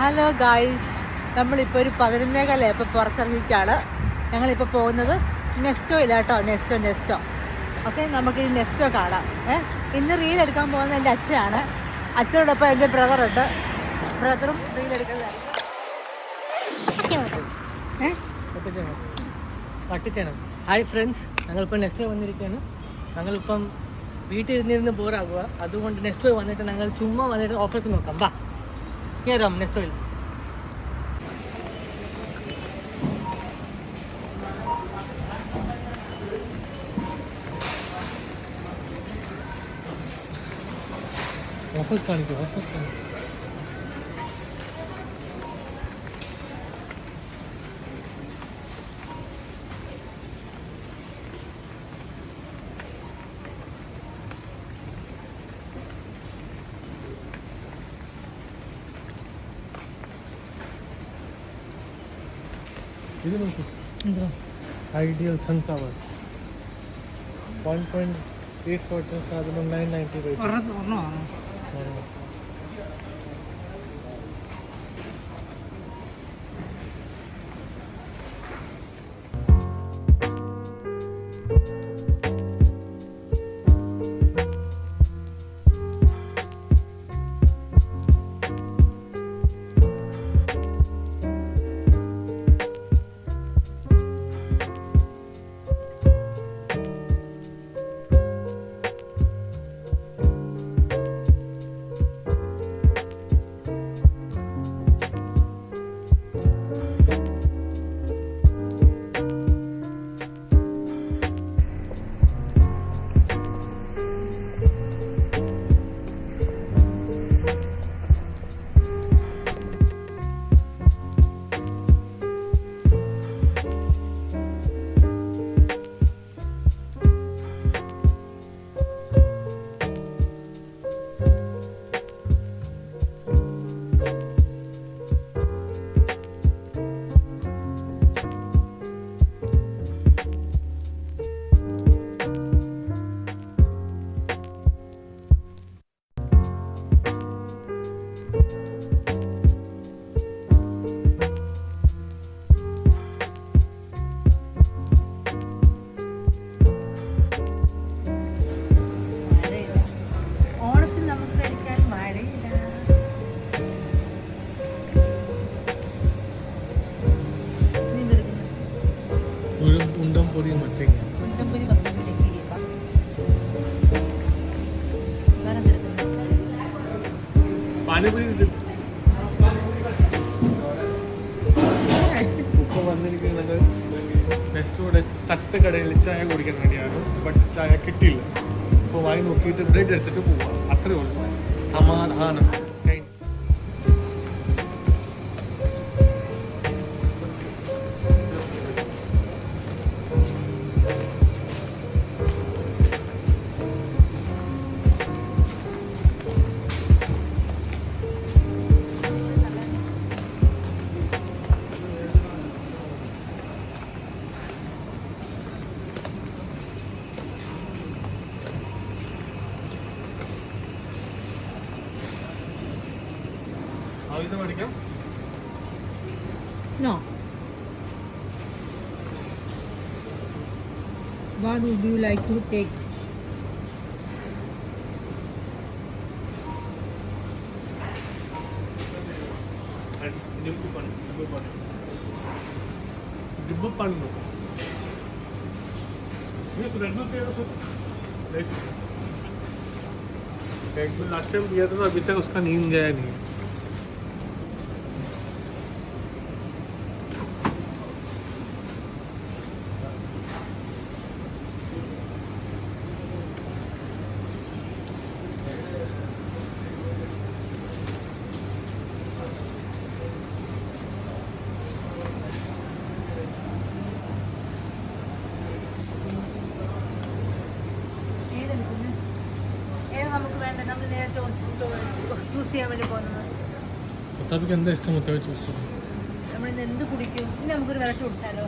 Hello guys, നമ്മളിപ്പോൾ ഒരു 11:15 ഇപ്പോൾ പുറത്തിറങ്ങിയിട്ടാണ്. ഞങ്ങളിപ്പോൾ പോകുന്നത് നെസ്റ്റോയില്ല കേട്ടോ. നെസ്റ്റോ ഓക്കെ. നമുക്കിനി നെസ്റ്റോ കാണാം. ഇന്ന് റീൽ എടുക്കാൻ പോകുന്നത് എൻ്റെ അച്ഛനാണ്. അച്ഛനോടൊപ്പം എൻ്റെ ബ്രദറുണ്ട്. ബ്രദറും റീൽ എടുക്കുന്നതായിരിക്കും. ഹായ് ഫ്രണ്ട്സ്, ഞങ്ങളിപ്പോൾ നെസ്റ്റോ വന്നിരിക്കുകയാണ്. ഞങ്ങളിപ്പം വീട്ടിൽ ഇരുന്നിരുന്ന് ബോറാകുക. അതുകൊണ്ട് നെസ്റ്റോ വന്നിട്ട് ഞങ്ങൾ ചുമ്മാ വന്നിട്ട് ഓഫേഴ്സ് നോക്കാം. വാ കയറാം നെസ്റ്റോയിൽ. ഓഫേഴ്സ് കാണിക്കും. ഇത് നോക്കൂ, ഐഡിയൽ സൺഫ്ലവർ 1.8 സാധനം 990 പൈസ. ഇപ്പോൾ വന്നിരിക്കുന്നത് നെസ്റ്റോയുടെ തട്ടുകടയിൽ ചായ കുടിക്കാൻ വേണ്ടിയാണ്. ബട്ട് ചായ കിട്ടിയില്ല. ഇപ്പോൾ വാങ്ങി നോക്കിയിട്ട് ബ്രെഡ് എടുത്തിട്ട് പോവാം. അത്രയേ ഉള്ളൂ. സമാധാനം. No. What would you like to take? Last time दिया था तो अभी तक उसका नींद गया नहीं. നമുക്ക് വേണ്ട, നമ്മൾ നേരെ ചൂസ് ചെയ്യാൻ വേണ്ടി പോകുന്നത്. മുത്താബിക്ക് എന്താ ഇഷ്ടം? മുത്താബി ചൂസ് ചെയ്യും. നമ്മളിന്ന് എന്ത് കുടിക്കും? ഇന്ന് നമുക്കൊരു വിരട്ട് കുടിച്ചാലോ?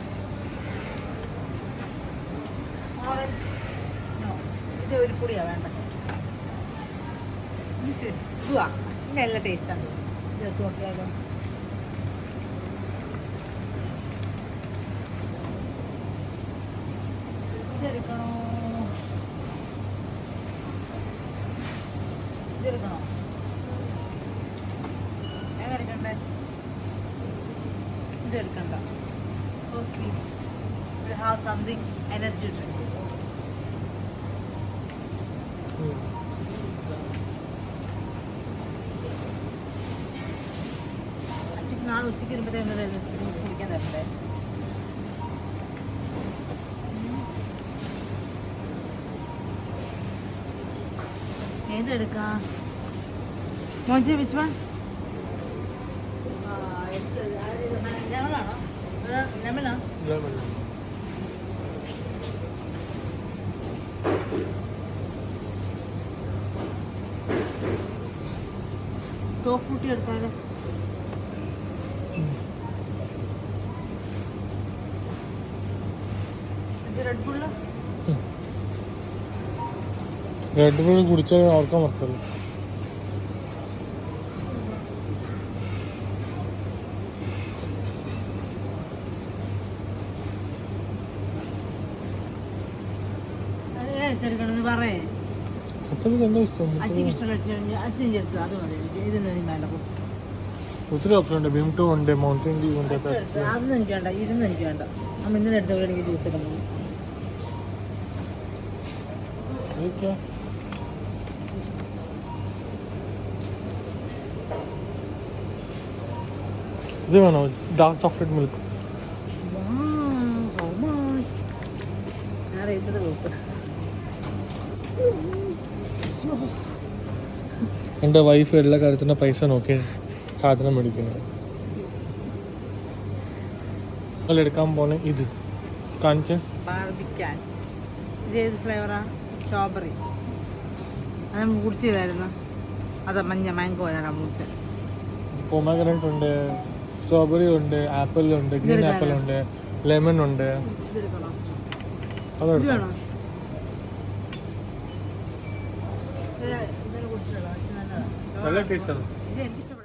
ഓറഞ്ച്. നോ, ഇത് ഒരു പൊടിയാണ് വേണ്ടത്. നല്ല ടേസ്റ്റാണ്. ചേർത്ത് നോക്കിയാലോ. ഇതെടുക്കണോ ഇതെടുക്കണോ ഏതെടുക്കണ്ടേ ഇതെടുക്കണ്ട so sweet will have something energy drink നാളെ ഉച്ചയ്ക്ക് വരുമ്പോഴത്തേക്ക് കുടിക്കാൻ തരണ്ടേ ഏതെടുക്കാം മോജി വിച്ച് വൺ ലെമണാണോ ലെമണോ ടോപ്പ് ഫ്രൂട്ടി എടുത്താലേ റെഡ് ബുൾ കുടിച്ചാൽ ഓർക്കാൻ പറ്റുള്ളൂ. പറയേ എന്താ ഇഷ്ടം? അച്ഛക്ക് ഇഷ്ടമുള്ള അച്ഛൻ ചേർത്ത് അത് മതി ഇതൊന്നും വേണ്ട ഒത്തിരി ഓപ്ഷൻ ഉണ്ട്. ബിംടോ ഉണ്ട്, മൗണ്ടൻ ഡ്യൂ ഉണ്ട്. അതൊന്നും എനിക്ക് വേണ്ട ഇതൊന്നും എനിക്ക് വേണ്ട അമ്മ ഇന്നലെ എടുത്ത പോലെ എനിക്ക് ജ്യൂസ് ഇടാൻ പോകും ഇത് വേണോ? Dark chocolate milk. എൻ്റെ വൈഫ് എല്ലാ കാര്യത്തിൻ്റെ പൈസ നോക്കി സാധനം മേടിക്കുന്നത്. നിങ്ങൾ എടുക്കാൻ പോണേ ഇത് കാണിച്ച് ബാർബിക്കാൻ ഇത് ഏത് ഫ്ലേവറാ? സ്ട്രോബെറി അത് നമ്മൾ കുടിച്ചതായിരുന്നു. അതാ മഞ്ഞ മാംഗോ ഞാൻ കുടിച്ചത്. പൊമഗ്രനേറ്റ് ഉണ്ട്, സ്ട്രോബെറി ഉണ്ട്, ആപ്പിൾ ഉണ്ട്, ഗ്രീൻ ആപ്പിൾ ഉണ്ട്, ലെമൺ ഉണ്ട്. അതെടുക്കാം. നല്ല ടേസ്റ്റാണ്. ഇത് എനിക്ക് ഇഷ്ടപ്പെട്ടു.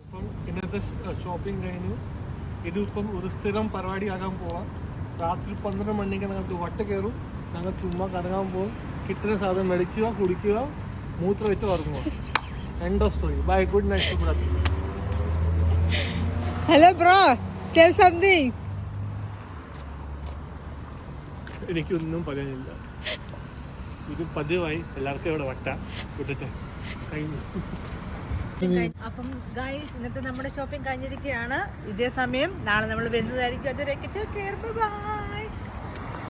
ഇപ്പം ഇന്നത്തെ ഷോപ്പിംഗ് കഴിഞ്ഞു. ഇതിപ്പം ഒരു സ്ഥിരം പരിപാടിയാകാൻ പോവാം. രാത്രി 12 മണിക്ക് ഞങ്ങൾക്ക് വട്ട കയറും. ഞങ്ങൾ ചുമ്മാ കറങ്ങാൻ പോകും. കിട്ടുന്ന സാധനം മേടിക്കുക, കുടിക്കുക, മൂത്രം വെച്ച് ഉറങ്ങുക. End of story. Bye, good night. Hello bro, tell something. എനിക്കൊന്നും പറയാനില്ല. ഇത് പതിവായി എല്ലാവർക്കും ഇവിടെ വട്ട വിട്ടിട്ട് കഴിഞ്ഞു. അപ്പം ഗൈസ് ഇന്നത്തെ നമ്മുടെ ഷോപ്പിംഗ് കഴിഞ്ഞിരിക്കുകയാണ്. ഇതേ സമയം നാളെ നമ്മൾ വരുന്നതായിരിക്കും. അതുവരെ